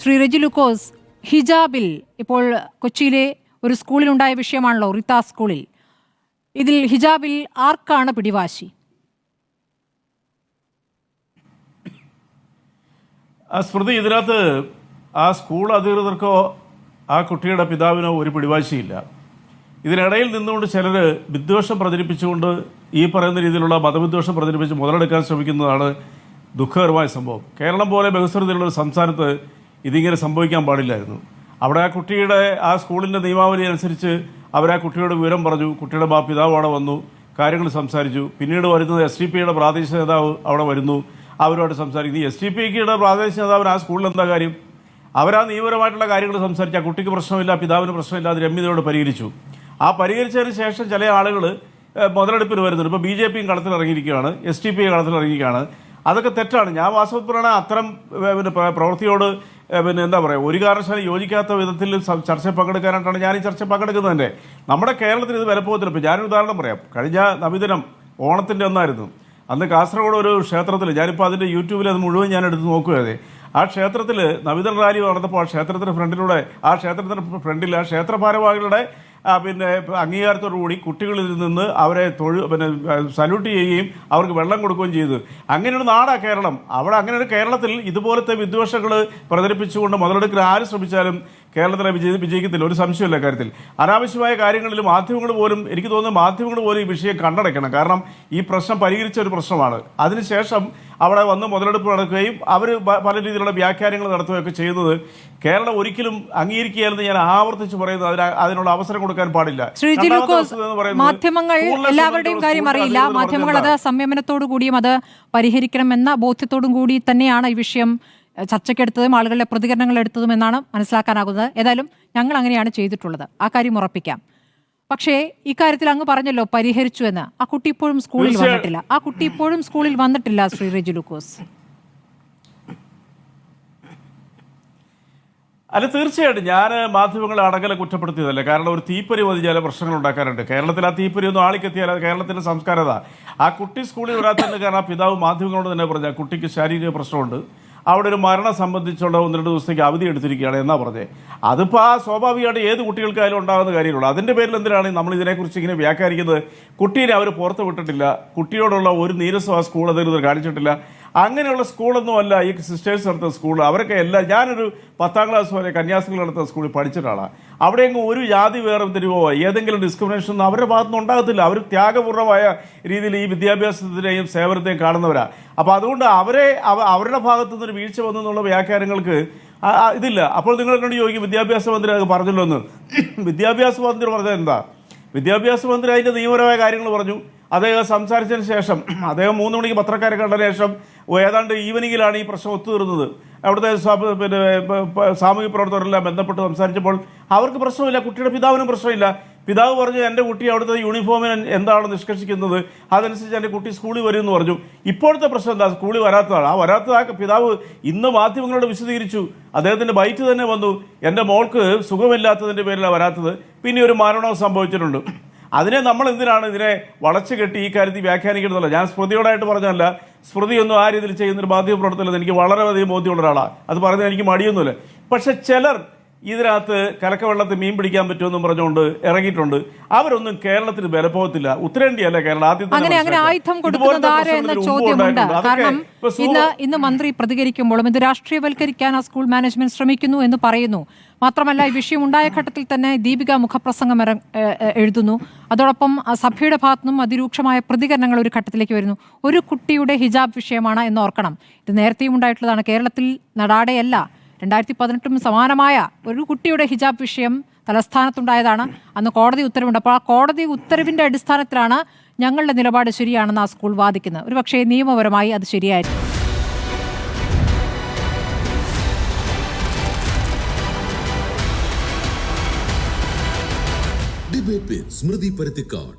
ശ്രീ റെജി ലൂക്കോസ്, ഹിജാബിൽ ഇപ്പോൾ കൊച്ചിയിലെ ഒരു സ്കൂളിലുണ്ടായ വിഷയമാണല്ലോ, റിത്ത സ്കൂളിൽ. ഇതിൽ ഹിജാബിൽ ആർക്കാണ് പിടിവാശി? സ്മൃതി, ഇതിനകത്ത് ആ സ്കൂൾ അധികൃതർക്കോ ആ കുട്ടിയുടെ പിതാവിനോ ഒരു പിടിവാശിയില്ല. ഇതിനിടയിൽ നിന്നുകൊണ്ട് ചിലർ വിദ്വേഷം പ്രചരിപ്പിച്ചുകൊണ്ട് ഈ പറയുന്ന രീതിയിലുള്ള മതവിദ്വേഷം പ്രചരിപ്പിച്ച് മുതലെടുക്കാൻ ശ്രമിക്കുന്നതാണ് ദുഃഖകരമായ സംഭവം. കേരളം പോലെ ബഹുസ്വരതയുള്ള ഒരു സംസ്ഥാനത്ത് ഇതിങ്ങനെ സംഭവിക്കാൻ പാടില്ലായിരുന്നു. അവിടെ ആ കുട്ടിയുടെ ആ സ്കൂളിൻ്റെ നിയമാവലി അനുസരിച്ച് അവരാ കുട്ടിയോട് വിവരം പറഞ്ഞു. കുട്ടിയുടെ പിതാവ് അവിടെ വന്നു, കാര്യങ്ങൾ സംസാരിച്ചു. പിന്നീട് വരുന്നത് SDPIയുടെ പ്രാദേശിക നേതാവ് അവിടെ വരുന്നു, അവരോട് സംസാരിക്കുന്നു. SDPIയുടെ പ്രാദേശിക നേതാവിന് ആ സ്കൂളിൽ എന്താ കാര്യം? അവരാ നിയമപരമായിട്ടുള്ള കാര്യങ്ങൾ സംസാരിച്ചു. ആ കുട്ടിക്ക് പ്രശ്നമില്ല, പിതാവിന് പ്രശ്നമില്ല, അത് രമ്യതയോട് പരിഹരിച്ചു. ആ പരിഹരിച്ചതിന് ശേഷം ചില ആളുകൾ മുതലെടുപ്പിന് വരുന്നുണ്ട്. ഇപ്പോൾ BJPയും കളത്തിലിറങ്ങിയിരിക്കുകയാണ്, SDPI കളത്തിലിറങ്ങിയിരിക്കുകയാണ്. അതൊക്കെ തെറ്റാണ്. ഞാൻ വാസ്തവത്തിലാണ് അത്തരം പ്രവൃത്തിയോട് എന്താ പറയുക, ഒരു കാരണവശാലും യോജിക്കാത്ത വിധത്തിൽ ചർച്ചയിൽ പങ്കെടുക്കാനായിട്ടാണ് ഞാൻ ഈ ചർച്ച പങ്കെടുക്കുന്നത്. നമ്മുടെ കേരളത്തിൽ ഇത് വിലപ്പോകത്തില്ല. ഇപ്പോൾ ഞാനൊരു ഉദാഹരണം പറയാം. കഴിഞ്ഞ നബിദിനം ഓണത്തിൻ്റെ ഒന്നായിരുന്നു. അന്ന് കാസർഗോഡ് ഒരു ക്ഷേത്രത്തിൽ, ഞാനിപ്പോൾ അതിൻ്റെ യൂട്യൂബിൽ അത് മുഴുവൻ ഞാൻ എടുത്ത് നോക്കുകയാതെ, ആ ക്ഷേത്രത്തിൽ നബിദിന റാലി നടന്നപ്പോൾ ആ ക്ഷേത്രത്തിൻ്റെ ഫ്രണ്ടിൽ ആ ക്ഷേത്ര ഭാരവാഹികളുടെ അംഗീകാരത്തോടുകൂടി കുട്ടികളിൽ നിന്ന് അവരെ സല്യൂട്ട് ചെയ്യുകയും അവർക്ക് വെള്ളം കൊടുക്കുകയും ചെയ്തു. അങ്ങനെയൊരു നാടാണ് കേരളം. അവിടെ അങ്ങനെ ഒരു കേരളത്തിൽ ഇതുപോലത്തെ വിദ്വേഷങ്ങൾ പ്രചരിപ്പിച്ചുകൊണ്ട് മുതലെടുക്കാൻ ആര് ശ്രമിച്ചാലും കേരളത്തിലെ വിജയിക്കത്തില്ല, ഒരു സംശയമില്ല കാര്യത്തിൽ. അനാവശ്യമായ കാര്യങ്ങളിൽ മാധ്യമങ്ങൾ പോലും, എനിക്ക് തോന്നുന്നു മാധ്യമങ്ങൾ പോലും ഈ വിഷയം കണ്ടടയ്ക്കണം. കാരണം ഈ പ്രശ്നം പരിഹരിച്ച ഒരു പ്രശ്നമാണ്. അതിനുശേഷം അവിടെ വന്ന് മുതലെടുപ്പ് നടക്കുകയും അവർ പല രീതിയിലുള്ള വ്യാഖ്യാനങ്ങൾ നടത്തുകയൊക്കെ ചെയ്യുന്നത് കേരളം ഒരിക്കലും അംഗീകരിക്കുകയെന്ന് ഞാൻ ആവർത്തിച്ച് പറയുന്നത്. അതിനുള്ള അവസരം കൊടുക്കാൻ പാടില്ല. മാധ്യമങ്ങൾ എല്ലാവരുടെയും കാര്യം അറിയില്ല. മാധ്യമങ്ങൾ അത് സംയമനത്തോടു കൂടിയും അത് പരിഹരിക്കണമെന്ന ബോധ്യത്തോടും കൂടി തന്നെയാണ് ഈ വിഷയം ചർച്ചയ്ക്കെടുത്തതും ആളുകളുടെ പ്രതികരണങ്ങൾ എടുത്തതും എന്നാണ് മനസ്സിലാക്കാനാകുന്നത്. ഏതായാലും ഞങ്ങൾ അങ്ങനെയാണ് ചെയ്തിട്ടുള്ളത്, ആ കാര്യം ഉറപ്പിക്കാം. പക്ഷേ ഇക്കാര്യത്തിൽ അങ്ങ് പറഞ്ഞല്ലോ പരിഹരിച്ചു എന്ന്. ആ കുട്ടി ഇപ്പോഴും സ്കൂളിൽ വന്നിട്ടില്ല. ശ്രീ റെജി ലൂക്കോസ്, അല്ല, തീർച്ചയായിട്ടും ഞാൻ മാധ്യമങ്ങളെ അടങ്കലെ കുറ്റപ്പെടുത്തിയതല്ല. കാരണം ഒരു തീപ്പൊരി മതി ചില പ്രശ്നങ്ങൾ ഉണ്ടാക്കാറുണ്ട്. കേരളത്തിൽ ആ തീപ്പൊരി ഒന്നും ആളിക്കെത്തിയാൽ അത് കേരളത്തിൻ്റെ സംസ്കാരത. ആ കുട്ടി സ്കൂളിൽ വരാത്തതിൻ്റെ കാരണം ആ പിതാവ് മാധ്യമങ്ങളോട് തന്നെ പറഞ്ഞു ആ കുട്ടിക്ക് ശാരീരിക പ്രശ്നമുണ്ട്, അവിടെ ഒരു മരണം സംബന്ധിച്ചുള്ള 1-2 ദിവസത്തേക്ക് അവധി എടുത്തിരിക്കുകയാണ് എന്നാ പറഞ്ഞത്. അതിപ്പോൾ ആ സ്വാഭാവികമായിട്ട് ഏത് കുട്ടികൾക്കായാലും ഉണ്ടാകുന്ന കാര്യമുള്ളൂ. അതിൻ്റെ പേരിൽ എന്തിനാണ് നമ്മൾ ഇതിനെക്കുറിച്ച് ഇങ്ങനെ വ്യാഖ്യാനിക്കുന്നത്? കുട്ടീനെ അവർ പുറത്ത് വിട്ടിട്ടില്ല, കുട്ടിയോടുള്ള ഒരു നീരസം ആ സ്കൂൾ അധികൃതർ കാണിച്ചിട്ടില്ല. അങ്ങനെയുള്ള സ്കൂളൊന്നുമല്ല ഈ സിസ്റ്റേഴ്സ് നടത്തുന്ന സ്കൂൾ. അവരൊക്കെ ഞാനൊരു 10ാം ക്ലാസ് വരെ കന്യാസ്ത്രീകൾ നടത്തുന്ന സ്കൂളിൽ പഠിച്ചിട്ടാണ്. അവിടെയെങ്കിലും ഒരു ജാതി വേർതിരിവോ ഏതെങ്കിലും ഡിസ്ക്രിമിനേഷൻ ഒന്നും അവരുടെ ഭാഗത്തുനിന്ന് ഉണ്ടാകത്തില്ല. അവർ ത്യാഗപൂർണ്ണമായ രീതിയിൽ ഈ വിദ്യാഭ്യാസത്തിനെയും സേവനത്തെയും കാണുന്നവരാണ്. അപ്പോൾ അതുകൊണ്ട് അവരുടെ ഭാഗത്തു നിന്നൊരു വീഴ്ച വന്നു എന്നുള്ള വ്യാഖ്യാനങ്ങൾക്ക് ഇതില്ല. അപ്പോൾ നിങ്ങൾ എന്നോട് ചോദിക്കും വിദ്യാഭ്യാസ മന്ത്രി അത് പറഞ്ഞല്ലോ എന്ന്. വിദ്യാഭ്യാസ മന്ത്രി പറഞ്ഞത് എന്താ? വിദ്യാഭ്യാസ മന്ത്രി അതിൻ്റെ നിയമപരമായ കാര്യങ്ങൾ പറഞ്ഞു. അദ്ദേഹം സംസാരിച്ചതിന് ശേഷം അദ്ദേഹം 3 മണിക്ക് പത്രക്കാരെ കണ്ടതിന് ശേഷം ഏതാണ്ട് ഈവനിങ്ങിലാണ് ഈ പ്രശ്നം ഒത്തുതീർന്നത്. അവിടുത്തെ സാമൂഹിക പ്രവർത്തകരെല്ലാം ബന്ധപ്പെട്ട് സംസാരിച്ചപ്പോൾ അവർക്ക് പ്രശ്നമില്ല, കുട്ടിയുടെ പിതാവിനും പ്രശ്നമില്ല. പിതാവ് പറഞ്ഞു എൻ്റെ കുട്ടി അവിടുത്തെ യൂണിഫോമിന് എന്താണ് നിഷ്കർഷിക്കുന്നത്, അതനുസരിച്ച് എൻ്റെ കുട്ടി സ്കൂളിൽ വരുമെന്ന് പറഞ്ഞു. ഇപ്പോഴത്തെ പ്രശ്നം എന്താ? സ്കൂളിൽ വരാത്തതാണ്. ആ വരാത്തതാ പിതാവ് ഇന്ന് മാധ്യമങ്ങളോട് വിശദീകരിച്ചു. അദ്ദേഹത്തിൻ്റെ ബൈറ്റ് തന്നെ വന്നു, എൻ്റെ മോൾക്ക് സുഖമില്ലാത്തതിൻ്റെ പേരിലാണ് വരാത്തത്, പിന്നെ ഒരു മരണവും സംഭവിച്ചിട്ടുണ്ട്. അതിനെ നമ്മൾ എന്തിനാണ് ഇതിനെ വളച്ചു കെട്ടി ഈ കാര്യത്തിൽ വ്യാഖ്യാനിക്കണമെന്നല്ല. ഞാൻ സ്മൃതിയോടായിട്ട് പറഞ്ഞതല്ല. സ്മൃതിയൊന്നും ആ രീതിയിൽ ചെയ്യുന്നൊരു മാധ്യമ പ്രവർത്തനം എനിക്ക് വളരെയധികം ബോധ്യമുള്ള ഒരാളാണ്. അത് പറഞ്ഞാൽ എനിക്ക് മടിയൊന്നുമില്ല. പക്ഷെ ചിലർ ഇതിനകത്ത് കലക്കവെള്ളത്തിൽ മീൻ പിടിക്കാൻ പറ്റുമെന്നും പറഞ്ഞുകൊണ്ട് ഇറങ്ങിയിട്ടുണ്ട്. അവരൊന്നും കേരളത്തിന് വിലപ്പോകത്തില്ല. ഉത്തരേന്ത്യയല്ല കേരളം. അങ്ങനെ ആയുധം കൊടുക്കുന്നത് ആര് എന്ന ചോദ്യമുണ്ട്. കാരണം ഇന്ന് മന്ത്രി പ്രതികരിക്കുമ്പോഴും ഇത് രാഷ്ട്രീയവൽക്കരിക്കാൻ ആ സ്കൂൾ മാനേജ്മെന്റ് ശ്രമിക്കുന്നു എന്ന് പറയുന്നു. മാത്രമല്ല ഈ വിഷയം ഉണ്ടായ ഘട്ടത്തിൽ തന്നെ ദീപിക മുഖപ്രസംഗം എഴുതുന്നു. അതോടൊപ്പം സഭയുടെ ഭാഗത്തുനിന്നും അതിരൂക്ഷമായ പ്രതികരണങ്ങൾ ഒരു ഘട്ടത്തിലേക്ക് വരുന്നു. ഒരു കുട്ടിയുടെ ഹിജാബ് വിഷയമാണ് എന്ന് ഓർക്കണം. ഇത് നേരത്തെയും ഉണ്ടായിട്ടുള്ളതാണ്. കേരളത്തിൽ നടാടെയല്ല, 2018 സമാനമായ ഒരു കുട്ടിയുടെ ഹിജാബ് വിഷയം തലസ്ഥാനത്തുണ്ടായതാണ്. അന്ന് കോടതി ഉത്തരവുണ്ട്. അപ്പോൾ ആ കോടതി ഉത്തരവിൻ്റെ അടിസ്ഥാനത്തിലാണ് ഞങ്ങളുടെ നിലപാട് ശരിയാണെന്ന് ആ സ്കൂൾ വാദിക്കുന്നത്. ഒരുപക്ഷേ നിയമപരമായി അത് ശരിയായിരിക്കും. ഡിബേറ്റ് വിത്ത് സ്മൃതി പരുത്തിക്കാട്.